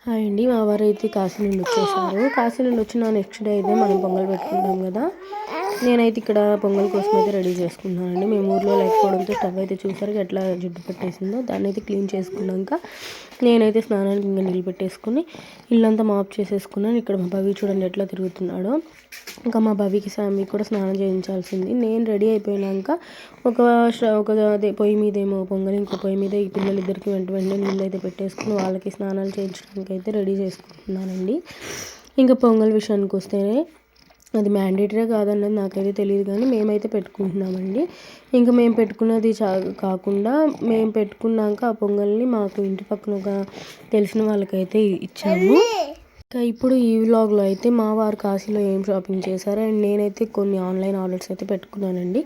Hi అండి. మా వారైతే కాశీ నుండి వచ్చేసారు. కాశీ నుండి వచ్చిన నెక్స్ట్ డే అయితే మనం పొంగల్ పెట్టుకుంటాం కదా. నేనైతే ఇక్కడ పొంగల్ కోసం అయితే రెడీ చేసుకున్నానండి. మేము ఊర్లో లేకపోవడంతో స్టవ్ అయితే చూసారు ఎట్లా జిడ్డు పెట్టేసిందో. దాన్ని అయితే క్లీన్ చేసుకున్నాక నేనైతే స్నానానికి ఇంకా నీళ్ళు పెట్టేసుకుని ఇల్లంతా మాప్ చేసేసుకున్నాను. ఇక్కడ మా భవి చూడండి ఎట్లా తిరుగుతున్నాడో. ఇంకా మా భవికి సామి కూడా స్నానం చేయించాల్సింది. నేను రెడీ అయిపోయినాక ఒక అదే పొయ్యి మీదేమో పొంగల్, ఇంకో పొయ్యి మీద ఈ పిల్లలిద్దరికి వెంటనే నీళ్ళు అయితే పెట్టేసుకుని వాళ్ళకి స్నానాలు చేయించడానికి అయితే రెడీ చేసుకుంటున్నానండి. ఇంకా పొంగల్ విషయానికి వస్తేనే అది మ్యాండేటరీ కాదన్నది నాకైతే తెలియదు, కానీ మేమైతే పెట్టుకుంటున్నామండి. ఇంకా మేము పెట్టుకున్నది కాకుండా మేము పెట్టుకున్నాక ఆ పొంగల్ని మాకు ఇంటి పక్కన ఒక తెలిసిన వాళ్ళకైతే ఇచ్చాము. ఇంకా ఇప్పుడు ఈ వ్లాగ్లో అయితే మా వారు కాశీలో ఏం షాపింగ్ చేశారు అండ్ నేనైతే కొన్ని ఆన్లైన్ ఆర్డర్స్ అయితే పెట్టుకున్నానండి.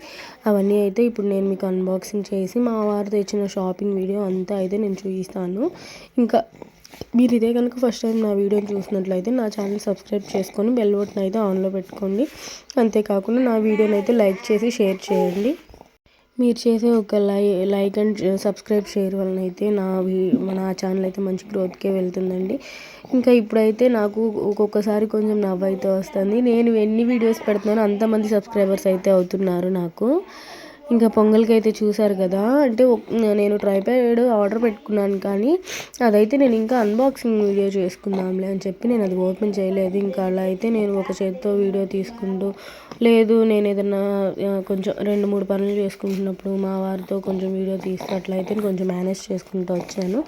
అవన్నీ అయితే ఇప్పుడు నేను మీకు అన్బాక్సింగ్ చేసి మా వారు తెచ్చిన షాపింగ్ వీడియో అంతా అయితే నేను చూపిస్తాను. ఇంకా మీరు ఇదే కనుక ఫస్ట్ టైం నా వీడియోని చూసినట్లయితే నా ఛానల్ సబ్స్క్రైబ్ చేసుకొని బెల్ బటన్ అయితే ఆన్లో పెట్టుకోండి. అంతేకాకుండా నా వీడియోని అయితే లైక్ చేసి షేర్ చేయండి. మీరు చేసే ఒక లైక్ అండ్ సబ్స్క్రైబ్ షేర్ వలన అయితే నా ఛానల్ అయితే మంచి గ్రోత్కే వెళ్తుందండి. ఇంకా ఇప్పుడైతే నాకు ఒక్కొక్కసారి కొంచెం నవ్వు అయితే వస్తుంది. నేను ఎన్ని వీడియోస్ పెడుతున్నానో అంతమంది సబ్స్క్రైబర్స్ అయితే అవుతున్నారు నాకు. ఇంకా పొంగల్కి అయితే చూసారు కదా, అంటే నేను ట్రైపాడ్ ఆర్డర్ పెట్టుకున్నాను, కానీ అదైతే నేను ఇంకా అన్బాక్సింగ్ వీడియో చేసుకుందాంలే అని చెప్పి నేను అది ఓపెన్ చేయలేదు. ఇంకా అలా అయితే నేను ఒక చేతితో వీడియో తీసుకుంటూ, లేదు నేను ఏదన్నా కొంచెం 2-3 పనులు చేసుకుంటున్నప్పుడు మా వారితో కొంచెం వీడియో తీస్తే అట్లయితే కొంచెం మేనేజ్ చేసుకుంటూ వచ్చాను.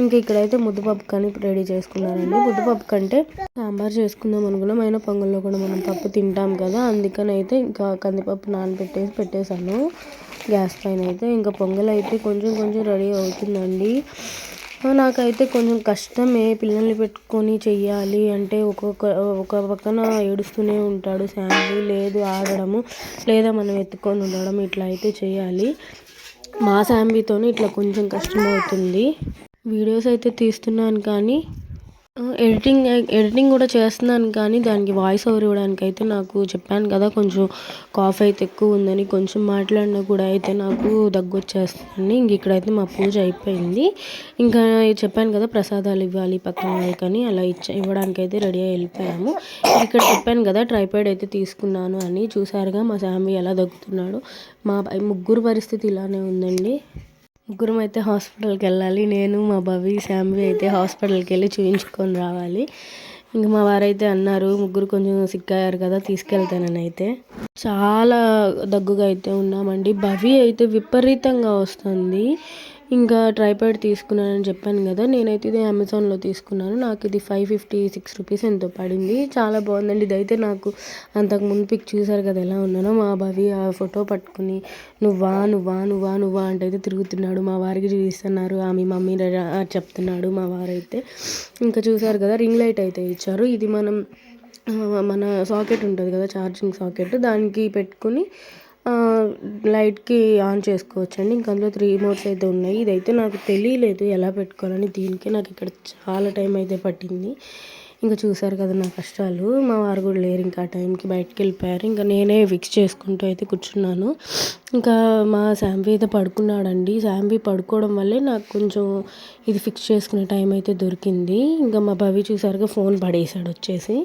ఇంకా ఇక్కడైతే ముద్దపప్పు కానీ రెడీ చేసుకున్నానండి. ముద్దపప్పు కంటే సాంబార్ చేసుకుందాం అనుకున్నాం, అయినా పొంగల్లో కూడా మనం పప్పు తింటాం కదా, అందుకని అయితే ఇంకా కందిపప్పు పెట్టేశాను గ్యాస్ పైన అయితే. ఇంకా పొంగల్ అయితే కొంచెం రెడీ అవుతుందండి. నాకైతే కొంచెం కష్టమే పిల్లల్ని పెట్టుకొని చెయ్యాలి అంటే. ఒక పక్కన ఏడుస్తూనే ఉంటాడు శాండీ, లేదు ఆడడము, లేదా మనం ఎత్తుకొని ఉండడం, ఇట్లా అయితే చేయాలి. మా శాంబీతోనే ఇట్లా కొంచెం కష్టం అవుతుంది. వీడియోస్ అయితే తీస్తున్నాను, కానీ ఎడిటింగ్ కూడా చేస్తున్నాను, కానీ దానికి వాయిస్ ఓవర్ ఇవ్వడానికి అయితే నాకు చెప్పాను కదా కొంచెం కాఫ్ అయితే ఎక్కువ ఉందని, కొంచెం మాట్లాడినా కూడా అయితే నాకు దగ్గు వచ్చేస్తుంది. ఇంక ఇక్కడైతే మా పూజ అయిపోయింది. ఇంకా చెప్పాను కదా ప్రసాదాలు ఇవ్వాలి పక్కన వాళ్ళకని, అలా ఇవ్వడానికి అయితే రెడీ అయ్యి వెళ్ళిపోయాము. ఇక్కడ చెప్పాను కదా ట్రైపాడ్ అయితే తీసుకున్నాను అని. చూసారుగా మా శాంబీ ఎలా దగ్గుతున్నాడు. మా ముగ్గురు పరిస్థితి ఇలానే ఉందండి. ముగ్గురం అయితే హాస్పిటల్కి వెళ్ళాలి. నేను, మా భవి, శాంబీ అయితే హాస్పిటల్కి వెళ్ళి చూపించుకొని రావాలి. ఇంకా మా వారైతే అన్నారు ముగ్గురు కొంచెం సిక్ అయ్యారు కదా తీసుకెళ్తానని. అయితే చాలా దగ్గుగా అయితే ఉన్నామండి. భవి అయితే విపరీతంగా వస్తుంది. ఇంకా ట్రైపాడ్ తీసుకున్నానని చెప్పాను కదా, నేనైతే ఇది అమెజాన్లో తీసుకున్నాను. నాకు ఇది 556 రూపీస్ ఎంతో పడింది. చాలా బాగుందండి. ఇదైతే నాకు అంతకుముందు పిక్ చూసారు కదా ఎలా ఉన్నానో. మా భవి ఆ ఫోటో పట్టుకుని నువ్వా అంటే అయితే తిరుగుతున్నాడు. మా వారికి చూపిస్తున్నారు, మీ మమ్మీ చెప్తున్నాడు మా వారైతే. ఇంకా చూసారు కదా రింగ్ లైట్ అయితే ఇచ్చారు. ఇది మన సాకెట్ ఉంటుంది కదా, ఛార్జింగ్ సాకెట్, దానికి పెట్టుకుని లైట్కి ఆన్ చేసుకోవచ్చండి. ఇంకా అందులో 3 మోడ్స్ అయితే ఉన్నాయి. ఇదైతే నాకు తెలియలేదు ఎలా పెట్టుకోవాలని, దీనికే నాకు ఇక్కడ చాలా టైం అయితే పట్టింది. ఇంకా చూసారు కదా నా కష్టాలు. మా వారు కూడా లేరు, ఇంకా ఆ టైంకి బయటకు వెళ్ళిపోయారు. ఇంకా నేనే ఫిక్స్ చేసుకుంటూ అయితే కూర్చున్నాను. ఇంకా మా శాంబీ అయితే పడుకున్నాడండి. శాంబీ పడుకోవడం వల్లే నాకు కొంచెం ఇది ఫిక్స్ చేసుకునే టైం అయితే దొరికింది. ఇంకా మా భవి చూసారుగా ఫోన్ పడేసాడు వచ్చేసి.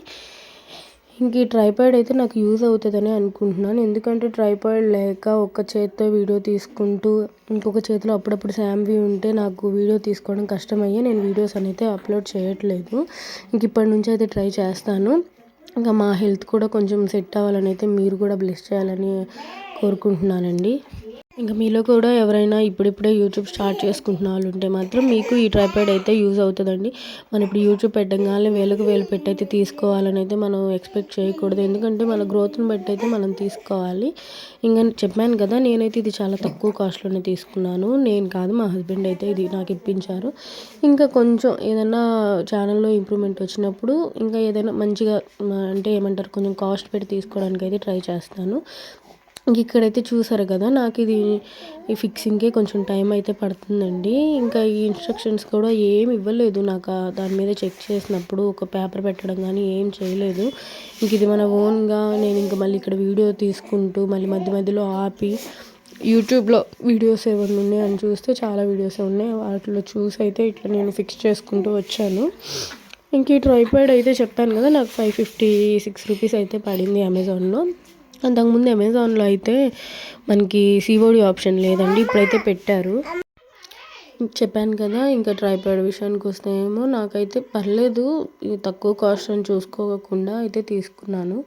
ఇంక ఈ ట్రైపాడ్ అయితే నాకు యూజ్ అవుతుందని అనుకుంటున్నాను. ఎందుకంటే ట్రైపాడ్ లేక ఒక చేతితో వీడియో తీసుకుంటూ ఇంకొక చేతిలో అప్పుడప్పుడు శాంబీ ఉంటే నాకు వీడియో తీసుకోవడం కష్టమయ్యే నేను వీడియోస్ అనేది అప్లోడ్ చేయట్లేదు. ఇంక ఇప్పటి నుంచి అయితే ట్రై చేస్తాను. ఇంకా మా హెల్త్ కూడా కొంచెం సెట్ అవ్వాలని అయితే మీరు కూడా బ్లెస్ చేయాలని కోరుకుంటున్నానండి. ఇంకా మీలో కూడా ఎవరైనా ఇప్పుడిప్పుడే యూట్యూబ్ స్టార్ట్ చేసుకుంటున్న వాళ్ళు ఉంటే మాత్రం మీకు ఈ ట్రైపాడ్ అయితే యూజ్ అవుతుందండి. మనం ఇప్పుడు యూట్యూబ్ పెట్టగానే వేలకు వేలు పెట్టి అయితే తీసుకోవాలని అయితే మనం ఎక్స్పెక్ట్ చేయకూడదు. ఎందుకంటే మన గ్రోత్ని బట్టి అయితే మనం తీసుకోవాలి. ఇంకా చెప్పాను కదా నేనైతే ఇది చాలా తక్కువ కాస్ట్లోనే తీసుకున్నాను. నేను కాదు, మా హస్బెండ్ అయితే ఇది నాకు ఇప్పించారు. ఇంకా కొంచెం ఏదైనా ఛానల్లో ఇంప్రూవ్మెంట్ వచ్చినప్పుడు ఇంకా ఏదైనా మంచిగా అంటే ఏమంటారు కొంచెం కాస్ట్ పెట్టి తీసుకోవడానికి అయితే ట్రై చేస్తాను. ఇక్కడైతే చూసారు కదా నాకు ఇది ఈ ఫిక్సింగ్కే కొంచెం టైం అయితే పడుతుందండి. ఇంకా ఈ ఇన్స్ట్రక్షన్స్ కూడా ఏమి ఇవ్వలేదు నాకు. దాని మీద చెక్ చేసినప్పుడు ఒక పేపర్ పెట్టడం కానీ ఏం చేయలేదు. ఇంక ఇది మన ఓన్గా నేను ఇంకా మళ్ళీ ఇక్కడ వీడియో తీసుకుంటూ మళ్ళీ మధ్యలో ఆపి యూట్యూబ్లో వీడియోస్ ఏమన్నా ఉన్నాయని చూస్తే చాలా వీడియోస్ ఉన్నాయి. వాటిలో చూసి అయితే ఇట్లా నేను ఫిక్స్ చేసుకుంటూ వచ్చాను. ఇంక ఈ ట్రైపాడ్ అయితే చెప్పాను కదా, నాకు 556 రూపీస్ అయితే పడింది అమెజాన్లో. అంతకుముందు అమెజాన్లో అయితే మనకి సిఓడి ఆప్షన్ లేదండి, ఇప్పుడైతే పెట్టారు. చెప్పాను కదా, ఇంకా ట్రైపాడ్ విషయానికి వస్తే ఏమో నాకైతే పర్లేదు, తక్కువ కాస్ట్ అని చూసుకోకుండా అయితే తీసుకున్నాను.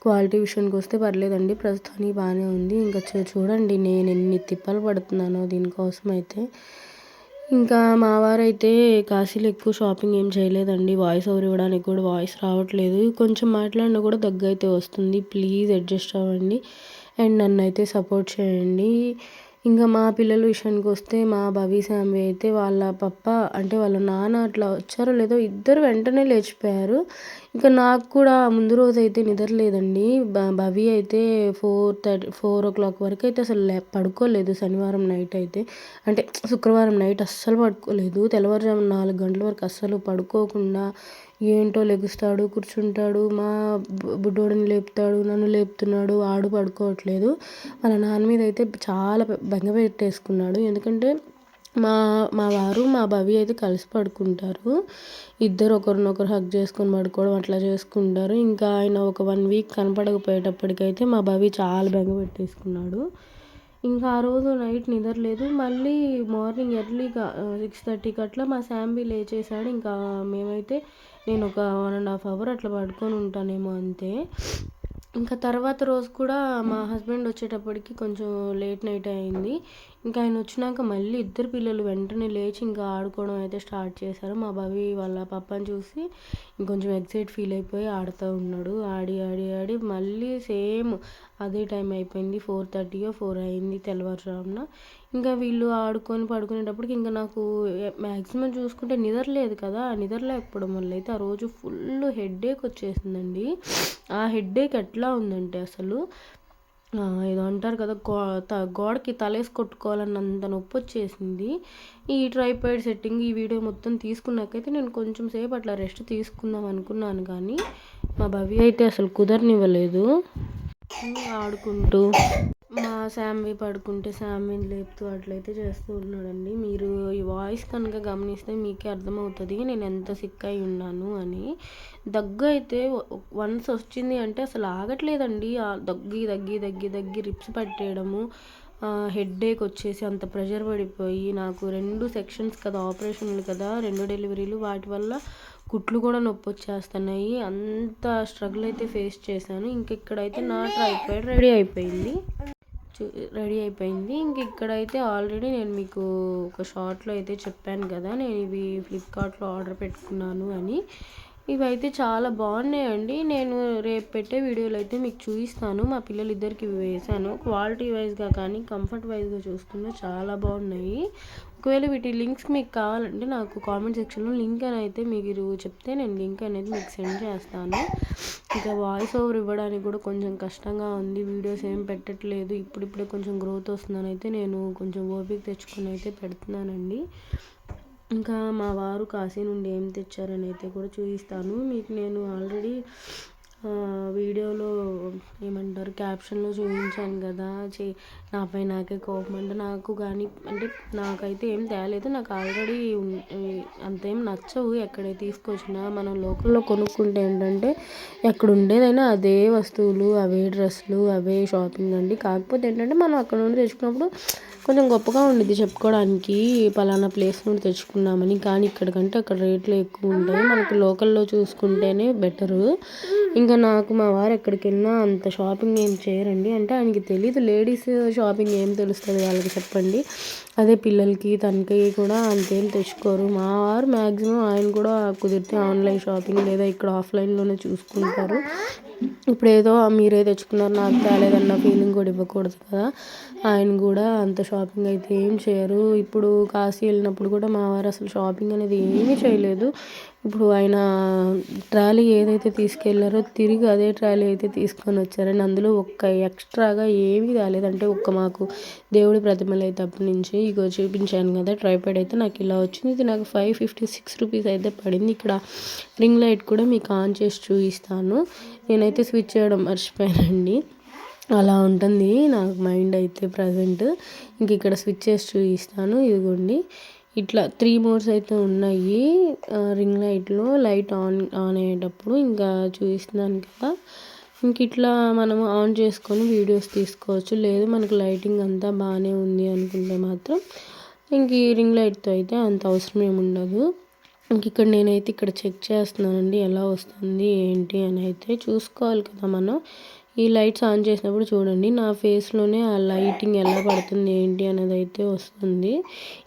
క్వాలిటీ విషయానికి వస్తే పర్లేదండి, ప్రస్తుతానికి బాగానే ఉంది. ఇంకా చూడండి నేను ఎన్ని తిప్పలు పడుతున్నానో దీనికోసం అయితే. ఇంకా మా వారైతే కాశీలో ఎక్కువ షాపింగ్ ఏం చేయలేదండి. వాయిస్ ఓవర్ ఇవ్వడానికి కూడా వాయిస్ రావట్లేదు. కొంచెం మాట్లాడినా కూడా దగ్గు అయితే వస్తుంది. ప్లీజ్ అడ్జస్ట్ అవ్వండి అండ్ నన్ను అయితే సపోర్ట్ చేయండి. ఇంకా మా పిల్లల విషయానికి వస్తే మా భవి శాంవి అయితే వాళ్ళ పప్ప అంటే వాళ్ళ నాన్న అట్లా వచ్చారో లేదో ఇద్దరు వెంటనే లేచిపోయారు. ఇంకా నాకు కూడా ముందు రోజు అయితే నిద్ర లేదండి. భవి అయితే 4:30 వరకు అయితే అసలు పడుకోలేదు. శనివారం నైట్ అయితే, అంటే శుక్రవారం నైట్ అస్సలు పడుకోలేదు. తెల్లవారుజామున 4 గంటల వరకు అస్సలు పడుకోకుండా ఏంటో లెగుస్తాడు, కూర్చుంటాడు, మా బుడ్డోడిని లేపుతాడు, నన్ను లేపుతున్నాడు, ఆడు పడుకోవట్లేదు. వాళ్ళ నాన్న మీద అయితే చాలా బెంగ పెట్టేసుకున్నాడు. ఎందుకంటే మా మా వారు మా భవి అయితే కలిసి పడుకుంటారు. ఇద్దరు ఒకరినొకరు హగ్ చేసుకొని పడుకోవడం అట్లా చేసుకుంటారు. ఇంకా ఆయన ఒక 1 వీక్ కనపడకపోయేటప్పటికైతే మా భవి చాలా బెంగ పెట్టేసుకున్నాడు. ఇంకా ఆ రోజు నైట్ నిద్ర లేదు. మళ్ళీ మార్నింగ్ ఎర్లీగా 6:30కి అట్లా మా శాంబీ లేచేసాడు. ఇంకా మేమైతే నేను ఒక 1.5 అవర్ అట్లా పడుకొని ఉంటానేమో అంతే. ఇంకా తర్వాత రోజు కూడా మా హస్బెండ్ వచ్చేటప్పటికి కొంచెం లేట్ నైట్ అయింది. ఇంకా ఆయన వచ్చినాక మళ్ళీ ఇద్దరు పిల్లలు వెంటనే లేచి ఇంకా ఆడుకోవడం అయితే స్టార్ట్ చేశారు. మా భవి వాళ్ళ పప్పని చూసి ఇంకొంచెం ఎక్సైట్ ఫీల్ అయిపోయి ఆడుతూ ఉన్నాడు. ఆడి ఆడి ఆడి మళ్ళీ సేమ్ అదే టైం అయిపోయింది. 4:30 అయింది తెల్లవారుజామున. ఇంకా వీళ్ళు ఆడుకొని పడుకునేటప్పటికి ఇంకా నాకు మ్యాక్సిమం చూసుకుంటే నిద్ర లేదు కదా, నిద్ర లేకపోవడం వల్ల అయితే ఆ రోజు ఫుల్ హెడేక్ వచ్చేసిందండి. ఆ హెడేక్ ఎట్లా ఉందంటే అసలు ఏదో అంటారు కదా, గోడకి తలేసి కొట్టుకోవాలన్నంత నొప్పి వచ్చేసింది. ఈ ట్రైపాడ్ సెట్టింగ్ ఈ వీడియో మొత్తం తీసుకున్నాకైతే నేను కొంచెం సేపు అట్లా రెస్ట్ తీసుకుందాం అనుకున్నాను, కానీ మా భవి అయితే అసలు కుదరనివ్వలేదు. ఆడుకుంటూ మా శాంవి పడుకుంటే శాంవిని లేపుతూ అట్లయితే చేస్తూ ఉన్నాడండి. మీరు ఈ వాయిస్ కనుక గమనిస్తే మీకే అర్థమవుతుంది నేను ఎంత సిక్ అయి ఉన్నాను అని. దగ్గు అయితే వన్స్ వచ్చింది అంటే అసలు ఆగట్లేదండి. దగ్గి దగ్గి దగ్గి దగ్గి రిప్స్ పట్టేయడము, హెడేక్ వచ్చేసి అంత ప్రెషర్ పడిపోయి, నాకు 2 సెక్షన్స్ కదా, ఆపరేషన్లు కదా, 2 డెలివరీలు, వాటి వల్ల కుట్లు కూడా నొప్పి వచ్చేస్తున్నాయి. అంత స్ట్రగుల్ అయితే ఫేస్ చేశాను. ఇంక ఇక్కడైతే నా ట్రైపాడ్ రెడీ అయిపోయింది. ఇంక ఇక్కడైతే ఆల్రెడీ నేను మీకు ఒక షార్ట్లో అయితే చెప్పాను కదా, నేను ఇవి ఫ్లిప్కార్ట్లో ఆర్డర్ పెట్టుకున్నాను అని. ఇవైతే చాలా బాగున్నాయండి. నేను రేపు పెట్టే వీడియోలో అయితే మీకు చూపిస్తాను. మా పిల్లలు ఇద్దరికి ఇవి వేసాను. క్వాలిటీ వైజ్గా కానీ కంఫర్ట్ వైజ్గా చూసుకున్నా చాలా బాగున్నాయి. ఒకవేళ వీటి లింక్స్ మీకు కావాలంటే నాకు కామెంట్ సెక్షన్లో లింక్ అని అయితే మీరు చెప్తే నేను లింక్ అనేది మీకు సెండ్ చేస్తాను. ఇంకా వాయిస్ ఓవర్ ఇవ్వడానికి కూడా కొంచెం కష్టంగా ఉంది. వీడియోస్ ఏం పెట్టట్లేదు. ఇప్పుడిప్పుడే కొంచెం గ్రోత్ వస్తుందని అయితే నేను కొంచెం ఓపిక తెచ్చుకొని అయితే పెడుతున్నానండి. ఇంకా మా వారు కాశీ నుండి ఏం తెచ్చారని అయితే కూడా చూపిస్తాను మీకు. నేను ఆల్రెడీ వీడియోలో ఏమంటారు క్యాప్షన్లో చూపించాను కదా, నాపై నాకే కోపం అంటే నాకు కానీ, అంటే నాకైతే ఏం తేలేదు. నాకు ఆల్రెడీ అంతేం నచ్చవు. ఎక్కడైతే తీసుకొచ్చినా మనం లోకల్లో కొనుక్కుంటే ఏంటంటే ఎక్కడ ఉండేదైనా అదే వస్తువులు, అవే డ్రెస్సులు, అవే షాపింగ్ అండి. కాకపోతే ఏంటంటే మనం అక్కడ నుండి తెచ్చుకున్నప్పుడు కొంచెం గొప్పగా ఉండిద్ది చెప్పుకోవడానికి, పలానా ప్లేస్ నుండి తెచ్చుకున్నామని. కానీ ఇక్కడికంటే అక్కడ రేట్లు ఎక్కువ ఉంటాయి. మనకు లోకల్లో చూసుకుంటేనే బెటరు. ఇంకా నాకు మా వారు ఎక్కడికి వెళ్ళినా అంత షాపింగ్ ఏం చేయరండి. అంటే ఆయనకి తెలీదు లేడీస్ షాపింగ్ ఏం తెలుస్తుంది వాళ్ళకి చెప్పండి. అదే పిల్లలకి తనకి కూడా అంతేం తెచ్చుకోరు. మా వారు మ్యాక్సిమం ఆయన కూడా కుదిరితే ఆన్లైన్ షాపింగ్ లేదా ఇక్కడ ఆఫ్లైన్లోనే చూసుకుంటారు. ఇప్పుడు ఏదో మీరే తెచ్చుకున్నారు నాకు తేలేదన్న ఫీలింగ్ కూడా ఇవ్వకూడదు కదా. ఆయన కూడా అంత షాపింగ్ అయితే ఏం చేయరు. ఇప్పుడు కాశీ వెళ్ళినప్పుడు కూడా మా వారు అసలు షాపింగ్ అనేది ఏమీ చేయలేదు. ఇప్పుడు ఆయన ట్రాలీ ఏదైతే తీసుకెళ్లారో తిరిగి అదే ట్రాలీ అయితే తీసుకొని వచ్చారని, అందులో ఒక్క ఎక్స్ట్రాగా ఏమీ రాలేదు. అంటే ఒక్క మాకు దేవుడి ప్రతిమలు అయితే అప్పటి నుంచి ఇగో చూపించాను కదా, ట్రైపాడ్ అయితే నాకు ఇలా వచ్చింది. ఇది నాకు 556 రూపీస్ అయితే పడింది. ఇక్కడ రింగ్ లైట్ కూడా మీకు ఆన్ చేసి చూపిస్తాను. నేనైతే స్విచ్ చేయడం మర్చిపోయానండి. అలా ఉంటుంది నాకు మైండ్ అయితే ప్రజెంట్. ఇంక ఇక్కడ స్విచ్ చేసి చూపిస్తాను. ఇదిగోండి ఇట్లా 3 మోడ్స్ అయితే ఉన్నాయి రింగ్ లైట్‌లో. లైట్ ఆన్ ఆన్ అయ్యేటప్పుడు ఇంకా చూపిస్తున్నాను కదా! ఇంక ఇట్లా మనం ఆన్ చేసుకొని వీడియోస్ తీసుకోవచ్చు. లేదు మనకు లైటింగ్ అంతా బాగానే ఉంది అనుకుంటే మాత్రం ఇంక ఈ రింగ్ లైట్‌తో అయితే అంత అవసరం ఏమి ఉండదు. ఇంక ఇక్కడ నేనైతే ఇక్కడ చెక్ చేస్తున్నానండి ఎలా వస్తుంది ఏంటి అని అయితే చూసుకోవాలి కదా మనం. ఈ లైట్స్ ఆన్ చేసినప్పుడు చూడండి నా ఫేస్‌లోనే ఆ లైటింగ్ ఎలా పడుతుంది ఏంటి అనేది అయితే వస్తుంది.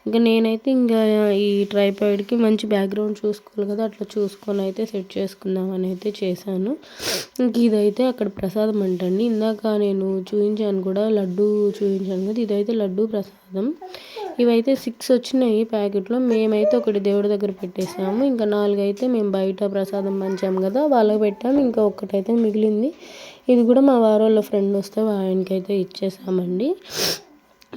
ఇంక నేనైతే ఈ ట్రైపాడ్‌కి మంచి బ్యాక్‌గ్రౌండ్ చూసుకోవాలి కదా! అట్లా చూసుకొని అయితే సెట్ చేసుకుందామని అయితే చేశాను. ఇంక ఇదైతే అక్కడ ప్రసాదం అంటండి. ఇందాక నేను చూయించాను కూడా లడ్డూ చూయించాను కదా! ఇదైతే లడ్డూ ప్రసాదం. ఇవైతే 6 వచ్చినాయి ప్యాకెట్‌లో. మేమైతే ఒకటి దేవుడి దగ్గర పెట్టేసాము. ఇంకా 4 అయితే మేము బయట ప్రసాదం పంచాము కదా! వాళ్ళకి పెట్టాము. ఇంకా ఒక్కటైతే మిగిలింది. ఇది కూడా మా వారోళ్ళ ఫ్రెండ్ వస్తే ఆయనకైతే ఇచ్చేసామండి.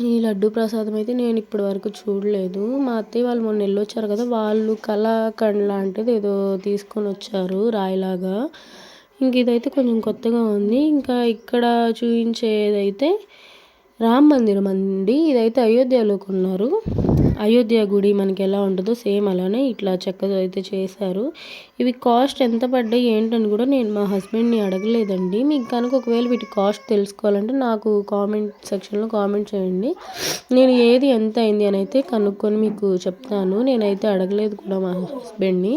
ఈ లడ్డూ ప్రసాదం అయితే నేను ఇప్పటి వరకు చూడలేదు. మా అత్తయ్య వాళ్ళు మొన్న వెళ్ళొచ్చారు కదా! వాళ్ళు కలాకండ్ లాంటిది ఏదో తీసుకొని వచ్చారు రాయిలాగా. ఇంక ఇదైతే కొంచెం కొత్తగా ఉంది. ఇంకా ఇక్కడ చూయించేదైతే రామ్ మందిరం అండి. ఇదైతే అయోధ్యలో కొన్నారు. అయోధ్య గుడి మనకి ఎలా ఉంటుందో సేమ్ అలానే ఇట్లా చెక్కతో అయితే చేశారు. ఇవి కాస్ట్ ఎంత పడ్డాయి ఏంటని కూడా నేను మా హస్బెండ్ని అడగలేదండి. మీకు కనుక ఒకవేళ వీటి కాస్ట్ తెలుసుకోవాలంటే నాకు కామెంట్ సెక్షన్లో కామెంట్ చేయండి. నేను ఏది ఎంత అయింది అని అయితే కనుక్కొని మీకు చెప్తాను. నేనైతే అడగలేదు కూడా మా హస్బెండ్ని.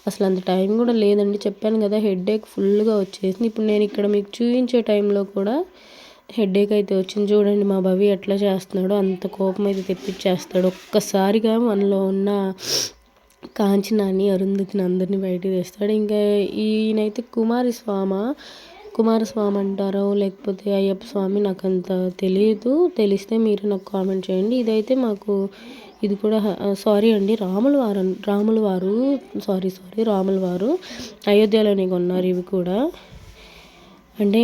అసలు అంత టైం కూడా లేదండి. చెప్పాను కదా హెడేక్ ఫుల్గా వచ్చేసింది. ఇప్పుడు నేను ఇక్కడ మీకు చూపించే టైంలో కూడా హెడేక్ అయితే వచ్చింది. చూడండి మా భవి ఎట్లా చేస్తున్నాడో అంత కోపం అయితే తెప్పించేస్తాడు. ఒక్కసారిగా మనలో ఉన్న కాంచనాన్ని అరుంధతిని అందరినీ బయటికి తెస్తాడు. ఇంకా ఈయనైతే కుమారస్వామి అంటారో లేకపోతే అయ్యప్ప స్వామి నాకు అంత తెలియదు. తెలిస్తే మీరు నాకు కామెంట్ చేయండి. ఇదైతే మాకు ఇది కూడా సారీ అండి రాముల వారు అయోధ్యలోనే కొన్నారు ఇవి కూడా. అంటే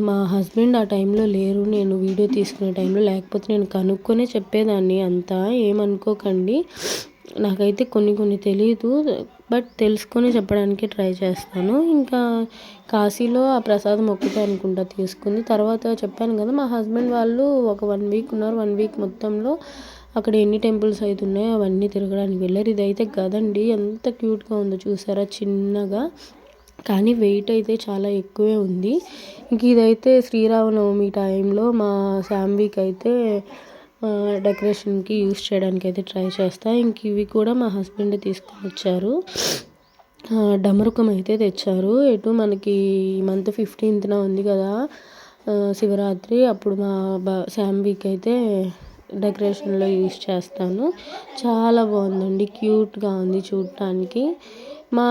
మా హస్బెండ్ ఆ టైంలో లేరు. నేను వీడియో తీసుకునే టైంలో. లేకపోతే నేను కనుక్కొనే చెప్పేదాన్ని అంతా. ఏమనుకోకండి. నాకైతే కొన్ని తెలీదు. బట్ తెలుసుకొని చెప్పడానికి ట్రై చేస్తాను. ఇంకా కాశీలో ఆ ప్రసాదం ఒక్కటే అనుకుంటా తీసుకుంది. తర్వాత చెప్పాను కదా మా హస్బెండ్ వాళ్ళు ఒక 1 వీక్ ఉన్నారు. 1 వీక్ మొత్తంలో అక్కడ ఎన్ని టెంపుల్స్ అయితే ఉన్నాయో అవన్నీ తిరగడానికి వెళ్ళారు. ఇదైతే గదండి ఎంత క్యూట్గా ఉందో చూసారా చిన్నగా. కానీ వెయిట్ అయితే చాలా ఎక్కువే ఉంది. ఇంక ఇదైతే శ్రీరామనవమి టైంలో మా శాంబీకి అయితే డెకరేషన్కి యూస్ చేయడానికి అయితే ట్రై చేస్తా. ఇంక ఇవి కూడా మా హస్బెండ్ తీసుకొని వచ్చారు. డమరుకం అయితే తెచ్చారు. మనకి ఈ మంత్ 15న ఉంది కదా శివరాత్రి. అప్పుడు మా శాంబీకి అయితే డెకరేషన్లో యూస్ చేస్తాను. చాలా బాగుందండి. క్యూట్గా ఉంది చూడటానికి. మా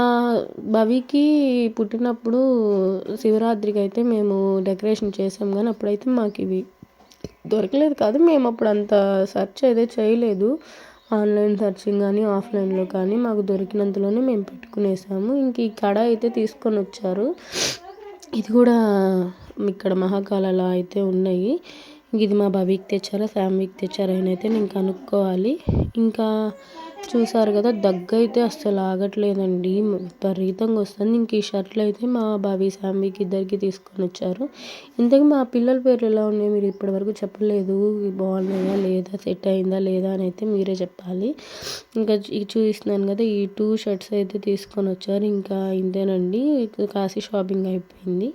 భవికి పుట్టినప్పుడు శివరాత్రికి అయితే మేము డెకరేషన్ చేసాం కానీ అప్పుడైతే మాకు ఇవి దొరకలేదు కాదు. మేము అప్పుడు అంత సెర్చ్ అయితే చేయలేదు. ఆన్లైన్ సెర్చింగ్ కానీ ఆఫ్లైన్లో కానీ మాకు దొరికినంతలోనే మేము పెట్టుకునేసాము. ఇంక ఈ కడ అయితే తీసుకొని వచ్చారు. ఇది కూడా ఇక్కడ మహాకాళలో అయితే ఉన్నాయి. ఇది మా భవికి తెచ్చారా ఫ్యామిలీకి తెచ్చారా అని అయితే నేను కనుక్కోవాలి. ఇంకా చూసారు కదా అయితే అస్సలు ఆగట్లేదండి. విపరీతంగా వస్తుంది. ఇంక ఈ షర్ట్లు అయితే మా భవి శాంబీకి ఇద్దరికి తీసుకొని వచ్చారు. ఇంతకీ మా పిల్లల పేర్లు ఎలా ఉన్నాయి మీరు ఇప్పటివరకు చెప్పలేదు. బాగున్నాయా లేదా సెట్ అయిందా లేదా అని అయితే మీరే చెప్పాలి. ఇంకా చూపిస్తున్నాను కదా ఈ 2 షర్ట్స్ అయితే తీసుకొని వచ్చారు. ఇంకా ఇంతేనండి కాశీ షాపింగ్ అయిపోయింది.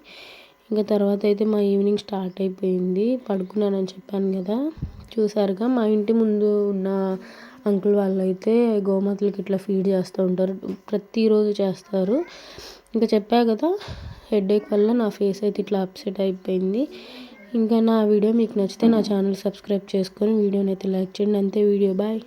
ఇంకా తర్వాత అయితే మా ఈవినింగ్ స్టార్ట్ అయిపోయింది. పడుకున్నానని చెప్పాను కదా చూసారుగా. మా ఇంటి ముందు ఉన్న అంకుల్ వాళ్ళు అయితే గోమాతలకి ఇట్లా ఫీడ్ చేస్తూ ఉంటారు. ప్రతిరోజు చేస్తారు. ఇంకా చెప్పా కదా హెడేక్ వల్ల నా ఫేస్ అయితే ఇట్లా అప్సెట్ అయిపోయింది. ఇంకా నా వీడియో మీకు నచ్చితే నా ఛానల్ సబ్స్క్రైబ్ చేసుకొని వీడియోని అయితే లైక్ చేయండి. అంతే వీడియో బాయ్.